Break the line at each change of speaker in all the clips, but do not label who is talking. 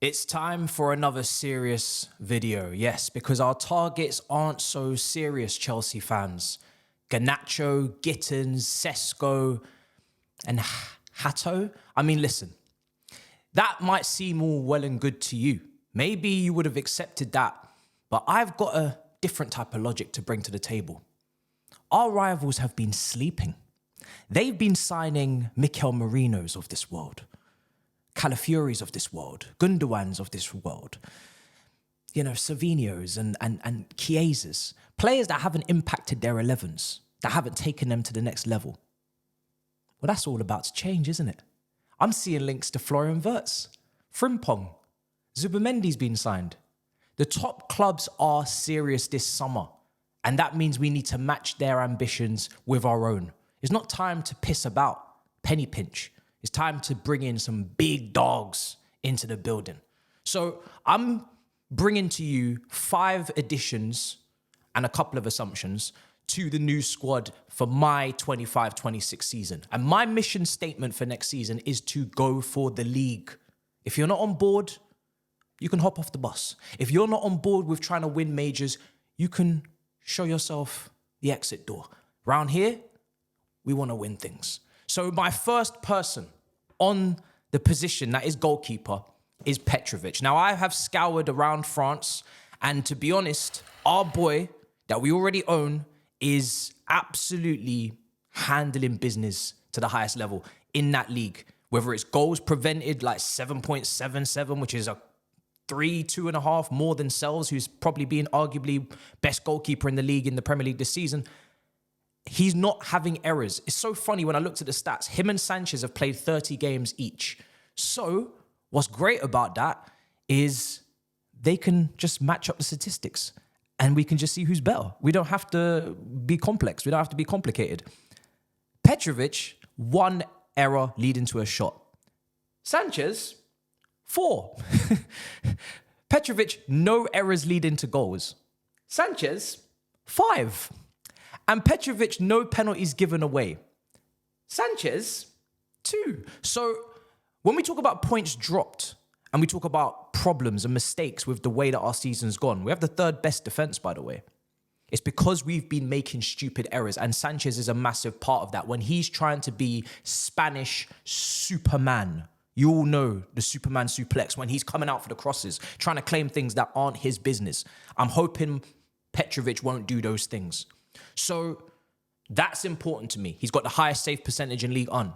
It's time for another serious video, yes, because our targets aren't so serious, Chelsea fans. Garnacho, Gittins, Sesko, and Hato. I mean, listen, that might seem all well and good to you. Maybe you would have accepted that, but I've got a different type of logic to bring to the table. Our rivals have been sleeping. They've been signing Mikel Marinos of this world, Calafiori's of this world, Gundowans of this world, Savinho's and Chiesas, players that haven't impacted their 11s, that haven't taken them to the next level. Well, that's all about to change, isn't it? I'm seeing links to Florian Wirtz, Frimpong, Zubimendi's been signed. The top clubs are serious this summer, and that means we need to match their ambitions with our own. It's not time to piss about, penny pinch. It's time to bring in some big dogs into the building. So I'm bringing to you 5 additions and a couple of assumptions to the new squad for my 25-26 season. And my mission statement for next season is to go for the league. If you're not on board, you can hop off the bus. If you're not on board with trying to win majors, you can show yourself the exit door. Round here, we want to win things. So my first person on the position that is goalkeeper is Petrovic. Now, I have scoured around France, and to be honest, our boy that we already own is absolutely handling business to the highest level in that league. Whether it's goals prevented, like 7.77, which is a 2.5 more than Sells, who's probably been arguably best goalkeeper in the league in the Premier League this season. He's not having errors. It's so funny when I looked at the stats. Him and Sanchez have played 30 games each. So what's great about that is they can just match up the statistics and we can just see who's better. We don't have to be complex. We don't have to be complicated. Petrovic, 1 error leading to a shot. Sanchez, 4. Petrovic, no errors leading to goals. Sanchez, 5. And Petrovic, no penalties given away. Sanchez, 2. So when we talk about points dropped and we talk about problems and mistakes with the way that our season's gone, we have the 3rd best defense, by the way. It's because we've been making stupid errors, and Sanchez is a massive part of that. When he's trying to be Spanish Superman, you all know the Superman suplex, when he's coming out for the crosses, trying to claim things that aren't his business. I'm hoping Petrovic won't do those things. So that's important to me. He's got the highest save percentage in League One.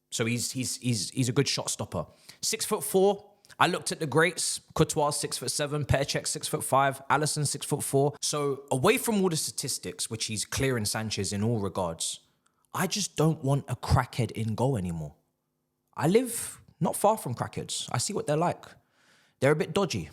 So he's a good shot stopper. 6'4". I looked at the greats. Courtois 6'7", Petrcek 6'5", Alisson 6'4". So away from all the statistics, which he's clearing Sanchez in all regards, I just don't want a crackhead in goal anymore. I live not far from crackheads. I see what they're like. They're a bit dodgy.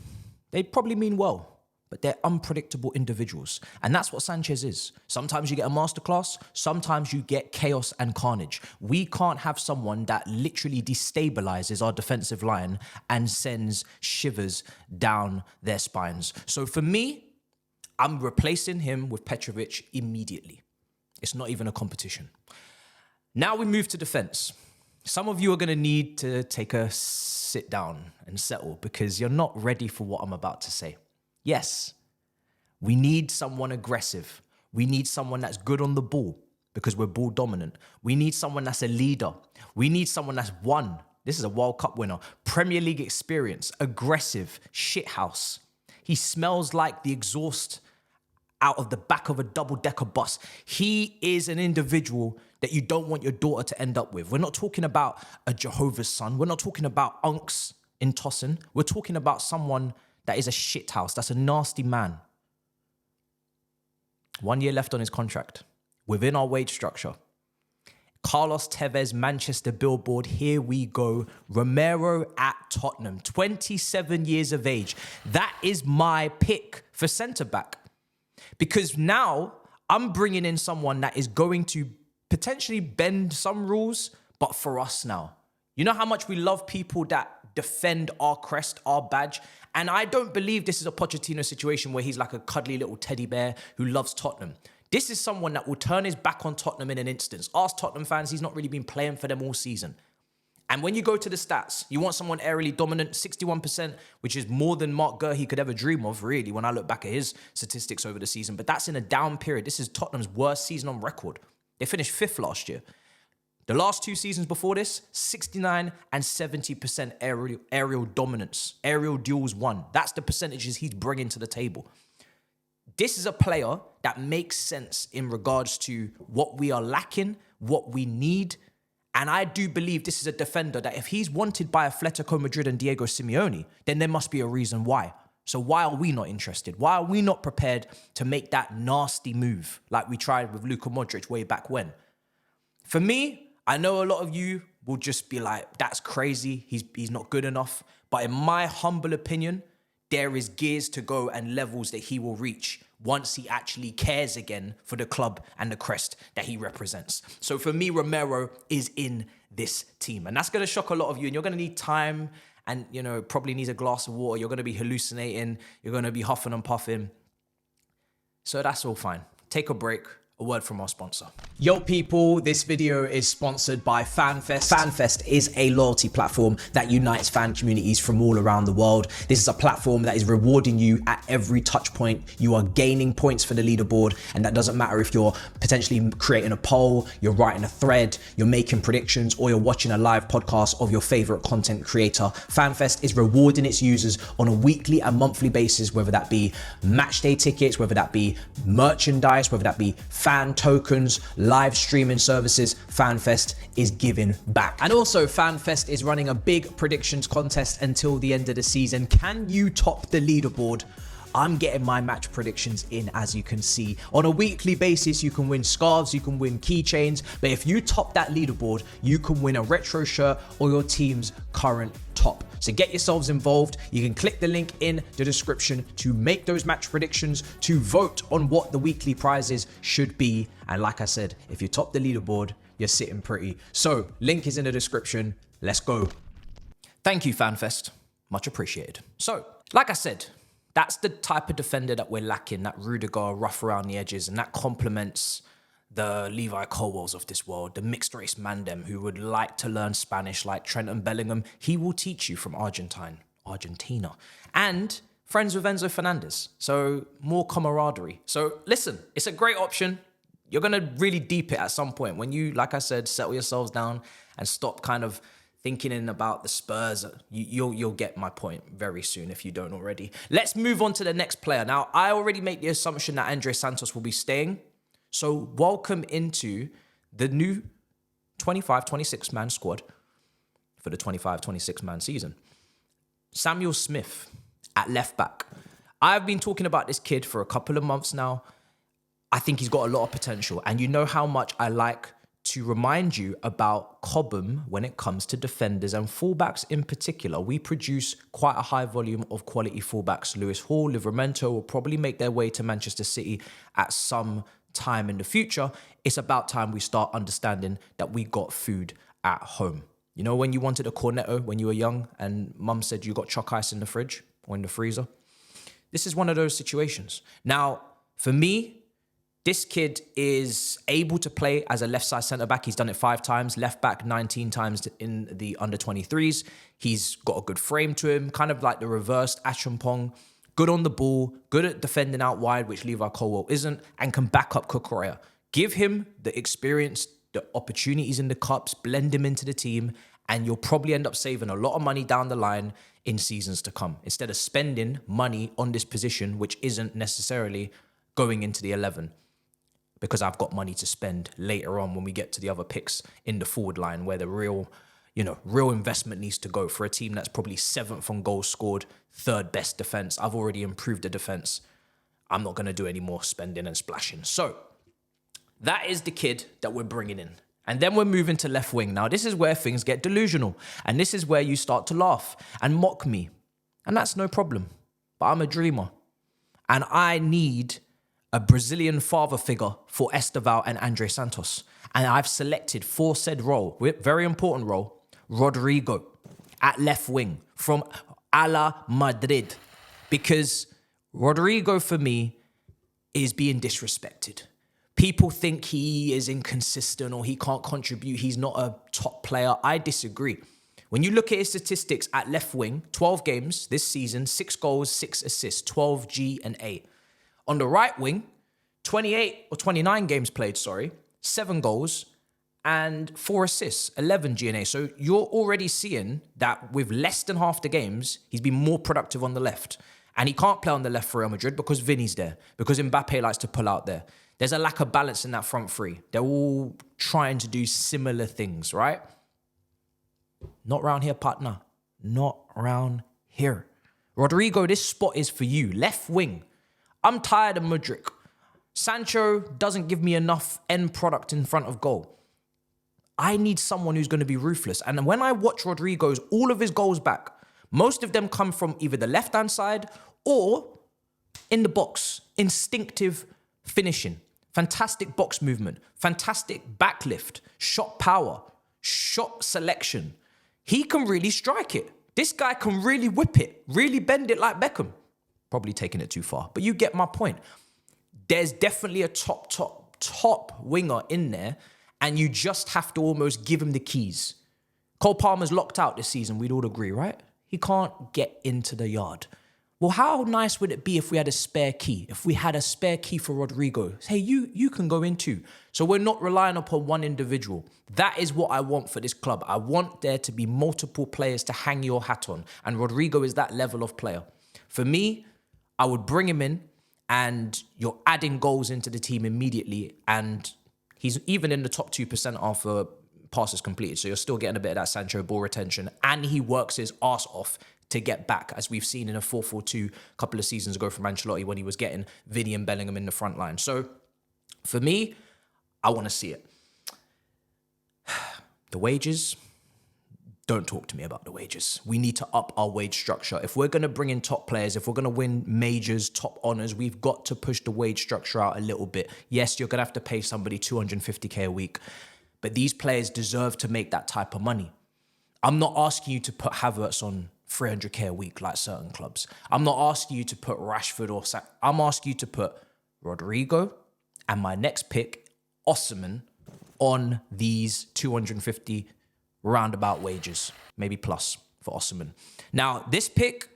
They probably mean well, but they're unpredictable individuals. And that's what Sanchez is. Sometimes you get a masterclass, sometimes you get chaos and carnage. We can't have someone that literally destabilizes our defensive line and sends shivers down their spines. So for me, I'm replacing him with Petrovic immediately. It's not even a competition. Now we move to defense. Some of you are going to need to take a sit down and settle because you're not ready for what I'm about to say. Yes, we need someone aggressive. We need someone that's good on the ball because we're ball dominant. We need someone that's a leader. We need someone that's won. This is a World Cup winner. Premier League experience, aggressive, shithouse. He smells like the exhaust out of the back of a double-decker bus. He is an individual that you don't want your daughter to end up with. We're not talking about a Jehovah's son. We're not talking about unks in Tossin. We're talking about someone that is a shithouse. That's a nasty man. 1 year left on his contract. Within our wage structure. Carlos Tevez, Manchester Billboard. Here we go. Romero at Tottenham. 27 years of age. That is my pick for centre-back. Because now I'm bringing in someone that is going to potentially bend some rules, but for us now. You know how much we love people that defend our crest, our badge? And I don't believe this is a Pochettino situation where he's like a cuddly little teddy bear who loves Tottenham. This is someone that will turn his back on Tottenham in an instance. Ask Tottenham fans, he's not really been playing for them all season. And when you go to the stats, you want someone aerially dominant, 61%, which is more than Mark Gurhey could ever dream of, really, when I look back at his statistics over the season. But that's in a down period. This is Tottenham's worst season on record. They finished 5th last year. The last 2 seasons before this, 69 and 70% aerial dominance, aerial duels won. That's the percentages he's bringing to the table. This is a player that makes sense in regards to what we are lacking, what we need. And I do believe this is a defender that if he's wanted by Atletico Madrid and Diego Simeone, then there must be a reason why. So why are we not interested? Why are we not prepared to make that nasty move like we tried with Luka Modric way back when? For me, I know a lot of you will just be like, that's crazy. He's not good enough. But in my humble opinion, there is gears to go and levels that he will reach once he actually cares again for the club and the crest that he represents. So for me, Romero is in this team. And that's going to shock a lot of you. And you're going to need time and, probably need a glass of water. You're going to be hallucinating. You're going to be huffing and puffing. So that's all fine. Take a break. A word from our sponsor. Yo people, this video is sponsored by FanFest. FanFest is a loyalty platform that unites fan communities from all around the world. This is a platform that is rewarding you at every touch point. You are gaining points for the leaderboard, and that doesn't matter if you're potentially creating a poll, you're writing a thread, you're making predictions, or you're watching a live podcast of your favorite content creator. FanFest is rewarding its users on a weekly and monthly basis, whether that be match day tickets, whether that be merchandise, whether that be fan tokens, live streaming services. FanFest is giving back. And also FanFest is running a big predictions contest until the end of the season. Can you top the leaderboard? I'm getting my match predictions in, as you can see. On a weekly basis, you can win scarves, you can win keychains, but if you top that leaderboard, you can win a retro shirt or your team's current top. So get yourselves involved. You can click the link in the description to make those match predictions, to vote on what the weekly prizes should be. And like I said, if you top the leaderboard, you're sitting pretty. So link is in the description. Let's go. Thank you, FanFest. Much appreciated. So, like I said, that's the type of defender that we're lacking, that Rudiger, rough around the edges, and that complements the Levi Colwells of this world, the mixed race Mandem who would like to learn Spanish like Trent and Bellingham. He will teach you from Argentina. And friends with Enzo Fernandez. So more camaraderie. So listen, it's a great option. You're going to really deep it at some point. When you, like I said, settle yourselves down and stop kind of thinking about the Spurs, you'll get my point very soon if you don't already. Let's move on to the next player. Now, I already made the assumption that Andre Santos will be staying. So welcome into the new 25-26 man squad for the 25-26 man season. Samuel Smith at left back. I've been talking about this kid for a couple of months now. I think he's got a lot of potential. And you know how much I like to remind you about Cobham when it comes to defenders and fullbacks in particular. We produce quite a high volume of quality fullbacks. Lewis Hall, Livramento will probably make their way to Manchester City at some time in the future. It's about time we start understanding that we got food at home. You know, when you wanted a cornetto when you were young and mum said you got chalk ice in the fridge or in the freezer? This is one of those situations. Now, for me, this kid is able to play as a left side centre back. He's done it 5 times, left back 19 times in the under 23s. He's got a good frame to him, kind of like the reversed Achampong. Good on the ball, good at defending out wide, which Levi Colwill isn't, and can back up Kukurea. Give him the experience, the opportunities in the cups, blend him into the team, and you'll probably end up saving a lot of money down the line in seasons to come, instead of spending money on this position, which isn't necessarily going into the 11. Because I've got money to spend later on when we get to the other picks in the forward line where the real investment needs to go for a team that's probably 7th on goals scored, 3rd best defense. I've already improved the defense. I'm not going to do any more spending and splashing. So that is the kid that we're bringing in. And then we're moving to left wing. Now, this is where things get delusional. And this is where you start to laugh and mock me. And that's no problem. But I'm a dreamer. And I need a Brazilian father figure for Esteval and Andre Santos. And I've selected for said role, very important role, Rodrigo at left wing from Ala Madrid. Because Rodrigo, for me, is being disrespected. People think he is inconsistent or he can't contribute. He's not a top player. I disagree. When you look at his statistics at left wing, 12 games this season, 6 goals, 6 assists, 12 G and A. On the right wing, 28 or 29 games played, 7 goals and 4 assists, 11 G and A. So you're already seeing that with less than half the games, he's been more productive on the left. And he can't play on the left for Real Madrid because Vinny's there, because Mbappe likes to pull out there. There's a lack of balance in that front three. They're all trying to do similar things, right? Not round here, partner. Not round here. Rodrigo, this spot is for you. Left wing. I'm tired of Mudryk. Sancho doesn't give me enough end product in front of goal. I need someone who's going to be ruthless. And when I watch Rodrigo's, all of his goals back, most of them come from either the left-hand side or in the box. Instinctive finishing. Fantastic box movement. Fantastic backlift. Shot power. Shot selection. He can really strike it. This guy can really whip it. Really bend it like Beckham. Probably taking it too far. But you get my point. There's definitely a top winger in there. And you just have to almost give him the keys. Cole Palmer's locked out this season, we'd all agree, right? He can't get into the yard. Well, how nice would it be if we had a spare key? If we had a spare key for Rodrigo? Hey, you can go in too. So we're not relying upon one individual. That is what I want for this club. I want there to be multiple players to hang your hat on. And Rodrigo is that level of player. For me, I would bring him in and you're adding goals into the team immediately. And he's even in the top 2% after passes completed. So you're still getting a bit of that Sancho ball retention. And he works his arse off to get back, as we've seen in a 4-4-2 a couple of seasons ago from Ancelotti when he was getting Vinny and Bellingham in the front line. So for me, I want to see it. The wages, don't talk to me about the wages. We need to up our wage structure. If we're going to bring in top players, if we're going to win majors, top honours, we've got to push the wage structure out a little bit. Yes, you're going to have to pay somebody 250k a week, but these players deserve to make that type of money. I'm not asking you to put Havertz on 300k a week like certain clubs. I'm not asking you to put Rashford or I'm asking you to put Rodrigo and my next pick, Osimhen, on these 250 roundabout wages, maybe plus for Osimhen. Now, this pick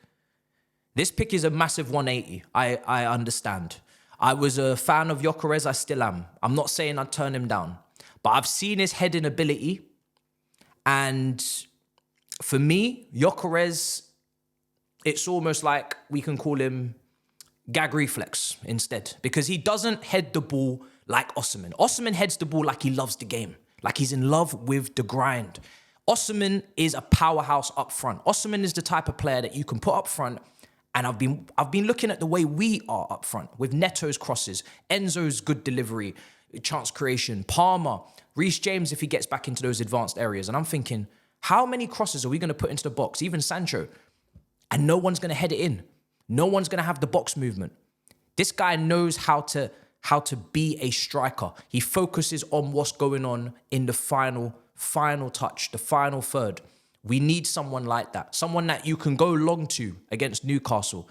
is a massive 180. I understand. I was a fan of Gyökeres, I still am. I'm not saying I'd turn him down, but I've seen his heading ability, and for me, Gyökeres, it's almost like we can call him gag reflex instead, because he doesn't head the ball like Osimhen. Osimhen heads the ball like he loves the game, like he's in love with the grind. Osimhen is a powerhouse up front. Osimhen is the type of player that you can put up front, and I've been looking at the way we are up front with Neto's crosses, Enzo's good delivery, chance creation, Palmer, Reece James if he gets back into those advanced areas, and I'm thinking, how many crosses are we going to put into the box, even Sancho, and no one's going to head it in? No one's going to have the box movement. This guy knows how to be a striker. He focuses on what's going on in the final touch, the final third. We need someone like that. Someone that you can go long to against Newcastle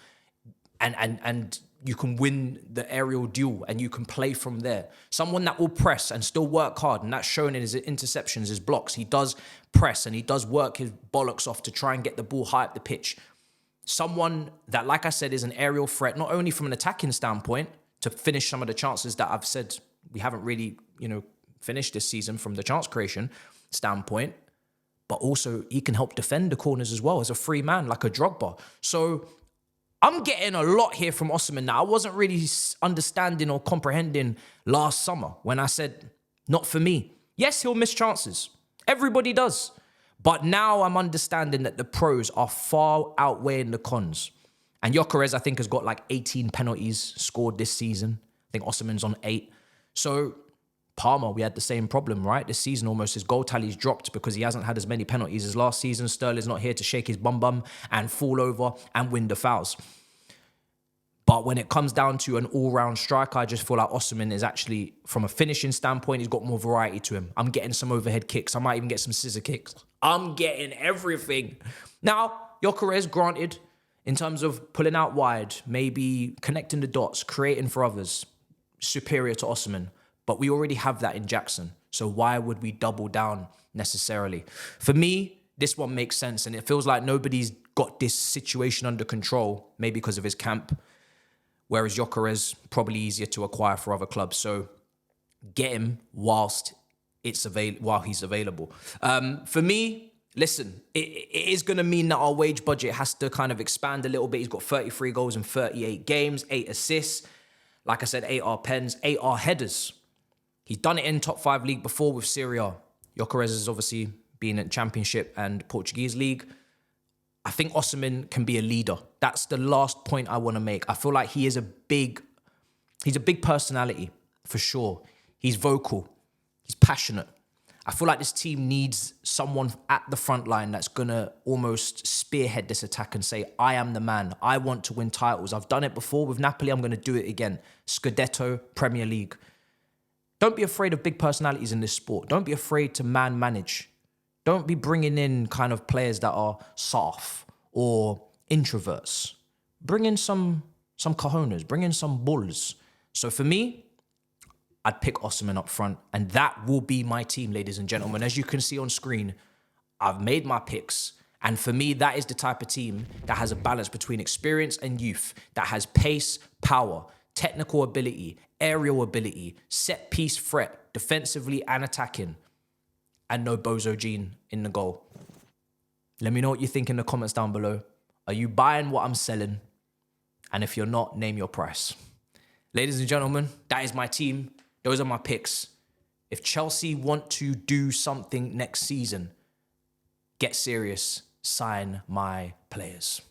and you can win the aerial duel and you can play from there. Someone that will press and still work hard, and that's shown in his interceptions, his blocks. He does press and he does work his bollocks off to try and get the ball high up the pitch. Someone that, like I said, is an aerial threat, not only from an attacking standpoint, to finish some of the chances that I've said we haven't really, finished this season from the chance creation standpoint, but also he can help defend the corners as well as a free man, like a Drogba. So I'm getting a lot here from Osimhen now. I wasn't really understanding or comprehending last summer when I said, not for me. Yes, he'll miss chances. Everybody does. But now I'm understanding that the pros are far outweighing the cons. And Gyökeres, I think, has got like 18 penalties scored this season. I think Osimhen's on 8. So Palmer, we had the same problem, right? This season almost his goal tally's dropped because he hasn't had as many penalties as last season. Sterling's not here to shake his bum and fall over and win the fouls. But when it comes down to an all-round striker, I just feel like Osimhen is actually, from a finishing standpoint, he's got more variety to him. I'm getting some overhead kicks. I might even get some scissor kicks. I'm getting everything. Now, Gyökeres, granted, in terms of pulling out wide, maybe connecting the dots, creating for others, superior to Osimhen. But we already have that in Jackson. So why would we double down necessarily? For me, this one makes sense. And it feels like nobody's got this situation under control, maybe because of his camp. Whereas Gyökeres, probably easier to acquire for other clubs. So get him whilst he's available. For me, listen, it is going to mean that our wage budget has to kind of expand a little bit. He's got 33 goals in 38 games, 8 assists. Like I said, 8 are pens, 8 are headers. He's done it in top 5 league before with Serie A. Gyökeres has obviously been in Championship and Portuguese league. I think Osimhen can be a leader. That's the last point I want to make. I feel like he's a big personality, for sure. He's vocal. He's passionate. I feel like this team needs someone at the front line that's going to almost spearhead this attack and say, I am the man. I want to win titles. I've done it before with Napoli. I'm going to do it again. Scudetto, Premier League. Don't be afraid of big personalities in this sport. Don't be afraid to manage. Don't be bringing in kind of players that are soft or introverts. Bring in some cojones. Bring in some bulls. So for me, I'd pick Osimhen up front, and that will be my team, ladies and gentlemen. As you can see on screen, I've made my picks, and for me, that is the type of team that has a balance between experience and youth, that has pace, power, technical ability, aerial ability, set-piece threat, defensively and attacking, and no Bozo Gene in the goal. Let me know what you think in the comments down below. Are you buying what I'm selling? And if you're not, name your price. Ladies and gentlemen, that is my team. Those are my picks. If Chelsea want to do something next season, get serious, sign my players.